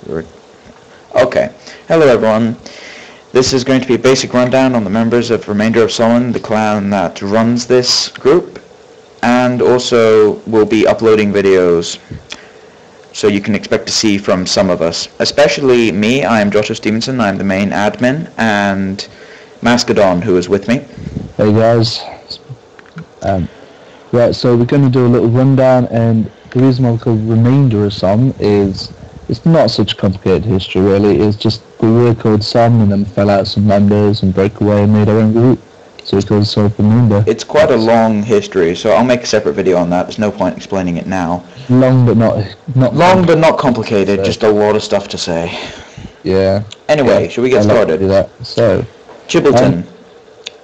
Okay. Hello everyone. This is going to be a basic rundown on the members of Remainder of Somn, the clan that runs this group, and also we'll be uploading videos so you can expect to see from some of us. Especially me, I am Joshua Stevenson, I'm the main admin, and Mastodon, who is with me. Hey guys. Right, so we're going to do a little rundown, and the reason why we call Remainder of Somn is it's not such a complicated history really. It's just we were called Somn and then fell out some members and broke away and made our own group, so we called ourselves Remainder. It's quite a long history, so I'll make a separate video on that. There's no point explaining it now. Long but not long but not complicated, just a lot of stuff to say. Yeah. Anyway, should we get started? Do that. So Chibbleton.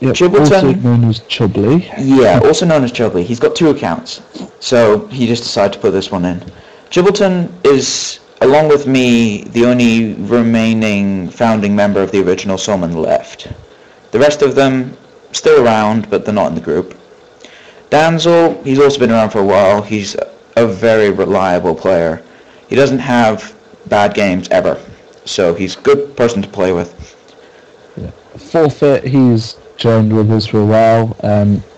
Yep, Chibbleton, also known as Chubbly. Yeah, also known as Chubbly. He's got two accounts, so he just decided to put this one in. Chibbleton is, along with me, the only remaining founding member of the original Somn left. The rest of them still around, but they're not in the group. Danzel, he's also been around for a while. He's a very reliable player. He doesn't have bad games ever, so he's a good person to play with. Yeah. Forfeit, he's joined with us for a while.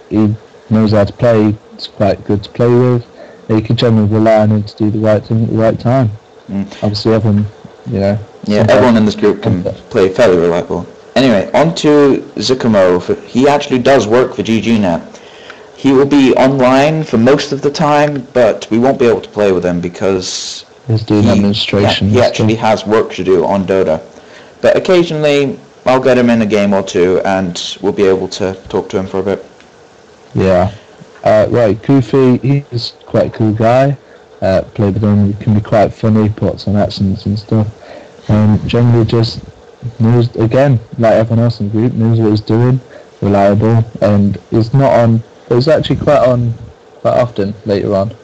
He knows how to play. It's quite good to play with. You can generally rely on him to do the right thing at the right time. Obviously, everyone, Yeah, everyone in this group can play fairly reliable. Anyway, on to Zucamo. He actually does work for GGNet. He will be online for most of the time, but we won't be able to play with him because he's doing administration. He actually has work to do on Dota. But occasionally, I'll get him in a game or two, and we'll be able to talk to him for a bit. Yeah. Right, Goofy, he's quite a cool guy. Play with him, he can be quite funny, puts on accents and stuff. And generally just knows, again, like everyone else in the group, knows what he's doing, reliable, and he's not on, but he's actually quite often later on.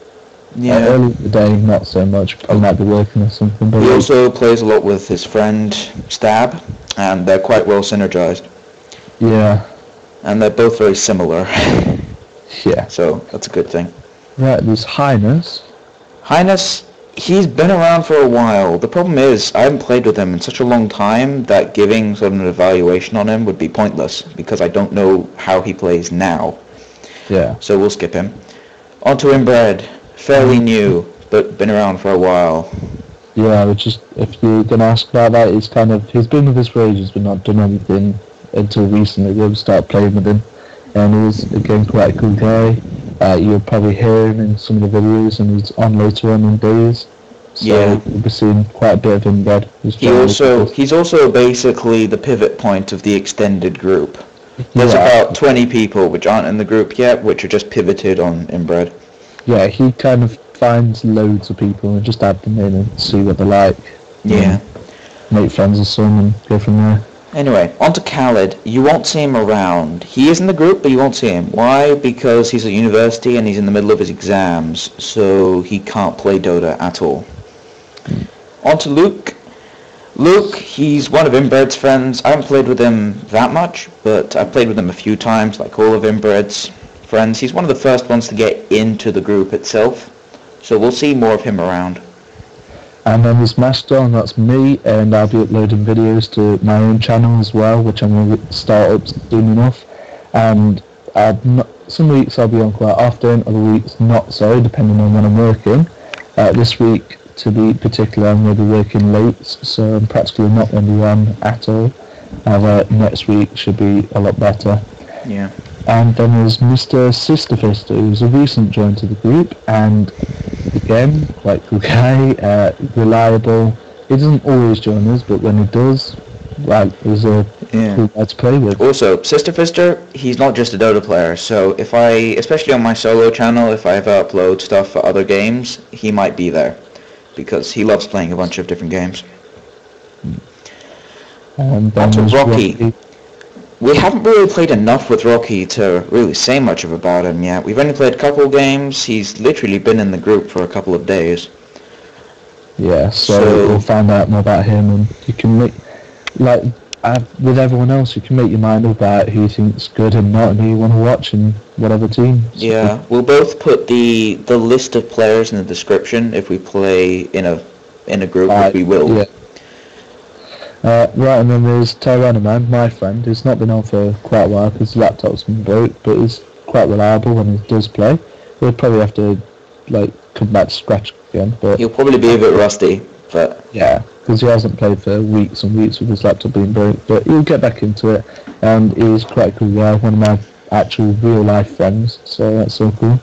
Yeah. Early in the day, not so much, he might be working or something. But he also plays a lot with his friend Stab, and they're quite well synergized. Yeah. And they're both very similar. Yeah. So that's a good thing. Right, there's Highness. Highness, he's been around for a while. The problem is, I haven't played with him in such a long time that giving sort of an evaluation on him would be pointless, because I don't know how he plays now. Yeah. So we'll skip him. On to Inbred. Fairly new, but been around for a while. Yeah, which is, if you're going to ask about that, he's been with us for ages, but not done anything until recently. We've started playing with him, and he's, again, quite a cool guy. You'll probably hear him in some of the videos, and he's on later on in days. So yeah. You'll be seeing quite a bit of Inbred. He's also basically the pivot point of the extended group. There's about 20 people which aren't in the group yet, which are just pivoted on Inbred. Yeah, he kind of finds loads of people and just add them in and see what they're like. Yeah. Make friends with some and go from there. Anyway, on to Khaled. You won't see him around. He is in the group, but you won't see him. Why? Because he's at university and he's in the middle of his exams, so he can't play Dota at all. On to Luke. Luke, he's one of Inbred's friends. I haven't played with him that much, but I've played with him a few times, like all of Inbred's friends. He's one of the first ones to get into the group itself, so we'll see more of him around. And then there's Mastodon, that's me, and I'll be uploading videos to my own channel as well, which I'm going to start up soon enough. And some weeks I'll be on quite often, other weeks not so, depending on when I'm working. This week, to be particular, I'm going to be working late, so I'm practically not going to be on at all. However, next week should be a lot better. Yeah. And then there's Mr. Sisterfister, who's a recent join to the group, and again, quite cool guy, reliable. He doesn't always join us, but when he does, well, he's a cool guy to play with. Also, Sisterfister, he's not just a Dota player, so if especially on my solo channel, if I ever upload stuff for other games, he might be there, because he loves playing a bunch of different games. And then on to Rocky. We haven't really played enough with Rocky to really say much about him yet. We've only played a couple games. He's literally been in the group for a couple of days. Yeah, so we'll find out more about him, and you can make, like, with everyone else, you can make your mind up about who you think's good and not, and who you want to watch in whatever team. Yeah, we'll both put the list of players in the description if we play in a in a group, which we will. Yeah. Right, and then there's Tyrannoman, my friend, who's not been on for quite a while because his laptop's been broke, but he's quite reliable when he does play. He'll probably have to come back to scratch again, but He'll probably be a bit rusty, but yeah, because he hasn't played for weeks and weeks with his laptop being broke, but he'll get back into it, and he's quite a cool guy, one of my actual real life friends, so that's so cool.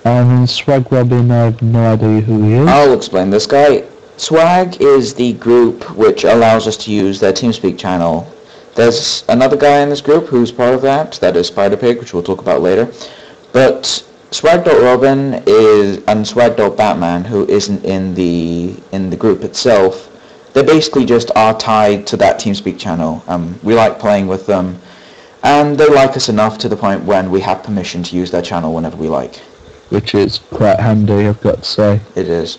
And then Swag Robin, I have no idea who he is. I'll explain this guy. Swag is the group which allows us to use their TeamSpeak channel. There's another guy in this group who's part of that is Spider-Pig, which we'll talk about later. But Swag.Robin and Swag.Batman, who isn't in the group itself, they basically just are tied to that TeamSpeak channel. We like playing with them, and they like us enough to the point when we have permission to use their channel whenever we like. Which is quite handy, I've got to say. It is.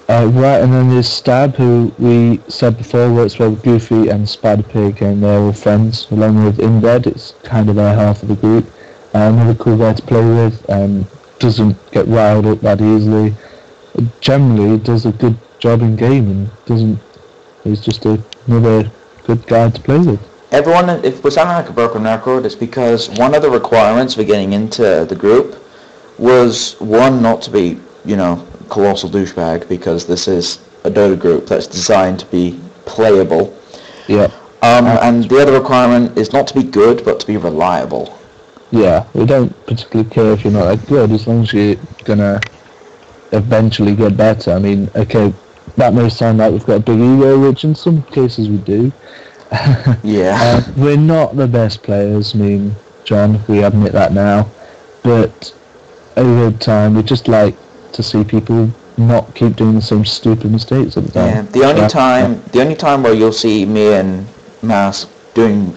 Right, and then there's Stab, who we said before works well with Goofy and Spider-Pig, and they're all friends, along with Inbred. It's kind of their half of the group. Another cool guy to play with, doesn't get riled up that easily. Generally does a good job in game, and he's just another good guy to play with. Everyone, if we're sounding like a broken record, it's because one of the requirements for getting into the group was, one, not to be, colossal douchebag, because this is a Dota group that's designed to be playable. Yeah. And the other requirement is not to be good, but to be reliable. Yeah, we don't particularly care if you're not that good, as long as you're gonna eventually get better. I mean, okay, that may sound like we've got a big ego, which in some cases we do. Yeah. We're not the best players, John, we admit that now, but over time we just like to see people not keep doing the same stupid mistakes at the time. Yeah, the only time where you'll see me and Mas doing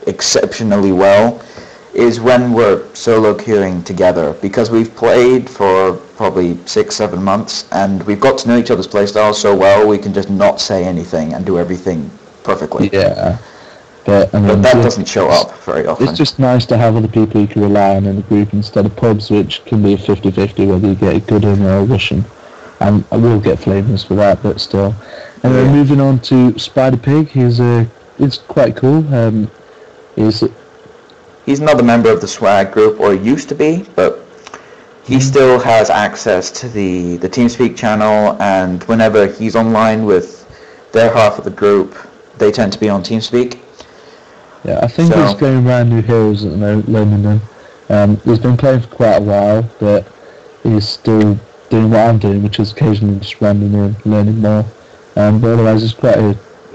exceptionally well is when we're solo queuing together, because we've played for probably 6-7 months and we've got to know each other's playstyles so well we can just not say anything and do everything perfectly. Yeah. But that doesn't show up very often. It's just nice to have other people you can rely on in the group instead of pubs, which can be a 50-50 whether you get a good one or a Russian. And I will get flavors for that, but still. And then moving on to Spider-Pig, he's quite cool. He's another member of the Swag group, or used to be, but he still has access to the TeamSpeak channel, and whenever he's online with their half of the group, they tend to be on TeamSpeak. Yeah, I think he's going around new heroes at the moment, learning them. He's been playing for quite a while, but he's still doing what I'm doing, which is occasionally just random in, learning more. But otherwise, it's quite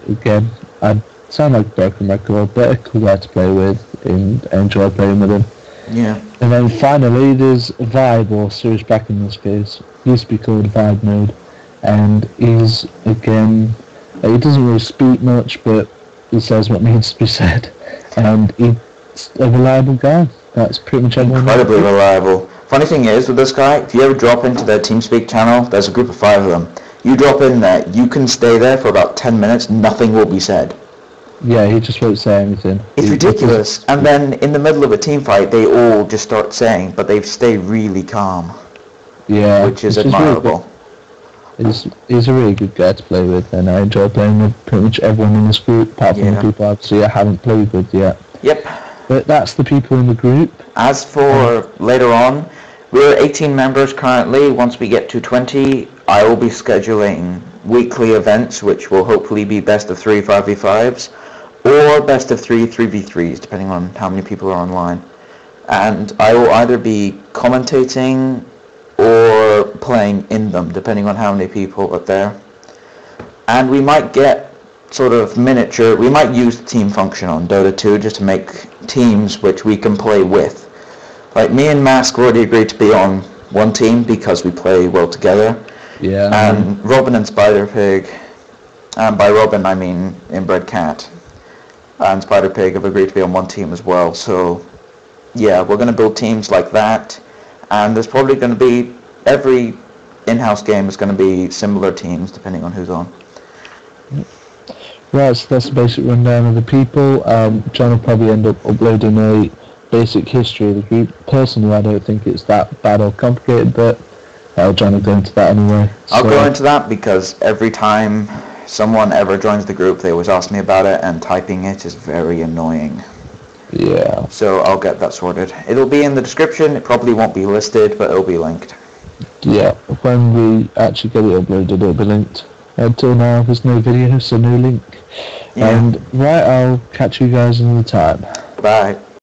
again, I sound like a broken record, but a cool guy to play with, and enjoy playing with him. Yeah. And then finally, there's Vibe, or Sirius back in this case. Used to be called Vibe Mode, and he's, again, he doesn't really speak much, but he says what needs to be said, and he's a reliable guy. That's pretty much everyone. Incredibly reliable. Funny thing is, with this guy, if you ever drop into their TeamSpeak channel, there's a group of 5 of them. You drop in there, you can stay there for about 10 minutes, nothing will be said. Yeah, he just won't say anything. It's ridiculous. And then in the middle of a team fight, they all just start saying, but they stay really calm. Yeah. Which is admirable. He's a really good guy to play with, and I enjoy playing with pretty much everyone in this group, apart from the people obviously I haven't played with yet. Yep. But that's the people in the group. As for later on, we're 18 members currently. Once we get to 20, I will be scheduling weekly events, which will hopefully be best of 3 5v5s, or best of 3 3v3s, depending on how many people are online. And I will either be commentating or playing in them, depending on how many people are there. And we might get sort of miniature, we might use the team function on Dota 2 just to make teams which we can play with. Like me and Mask already agreed to be on one team because we play well together. Yeah. And Robin and Spider-Pig, and by Robin I mean Inbred Cat, and Spider-Pig have agreed to be on one team as well. So yeah, we're going to build teams like that, and there's probably going to be, every in-house game is going to be similar teams depending on who's on. Right, so that's the basic rundown of the people. John will probably end up uploading a basic history of the group. Personally, I don't think it's that bad or complicated, but John will go into that anyway. I'll go into that because every time someone ever joins the group, they always ask me about it, and typing it is very annoying. Yeah. So I'll get that sorted. It'll be in the description. It probably won't be listed, but it'll be linked. Yeah, when we actually get it uploaded, it'll be linked. Until now, there's no video, so no link. Yeah. And right, I'll catch you guys another time. Bye.